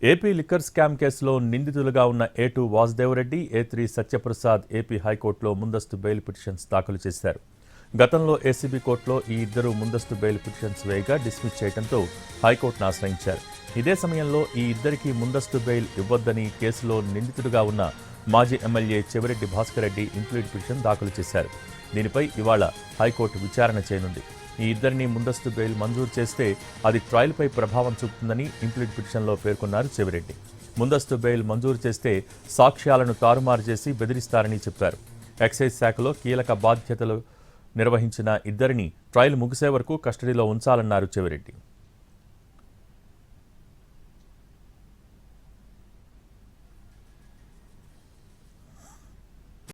AP liquor scam కేసులో నిందితులుగా ఉన్న A2 Vasudeva Reddy, A3 Satyaprasad AP హైకోర్టులో ముందస్తు బెయిల్ పిటిషన్స్ దాఖలు చేశారు. గతంలో ఏసీబీ కోర్టులో ఈ ఇద్దరు ముందస్తు బెయిల్ పిటిషన్స్ వేయగా డిస్మిస్ చేయడంతో హైకోర్టును ఆశ్రయించారు. ఇదే సమయంలో ఈ ఇద్దరికి ముందస్తు బెయిల్ ఇవ్వొద్దని కేసులో నిందితుడిగా ఉన్న మాజీ MLA Chevireddy Bhaskar Reddy implead petition దాఖలు చేశారు. దీనిపై ఇవాళ హైకోర్టు విచారణ చేయనుంది. ఈ ఇద్దరిని ముందస్తు బెయిల్ మంజూరు చేస్తే అది ట్రయల్పై ప్రభావం చూపుతుందని ఇంప్లీడ్ పిటిషన్లో పేర్కొన్నారు చెవిరెడ్డి. ముందస్తు బెయిల్ మంజూరు చేస్తే సాక్ష్యాలను తారుమారు చేసి బెదిరిస్తారని చెప్పారు. ఎక్సైజ్ శాఖలో కీలక బాధ్యతలు నిర్వహించిన ఇద్దరిని ట్రయల్ ముగిసే వరకు కస్టడీలో ఉంచాలన్నారు చెవిరెడ్డి.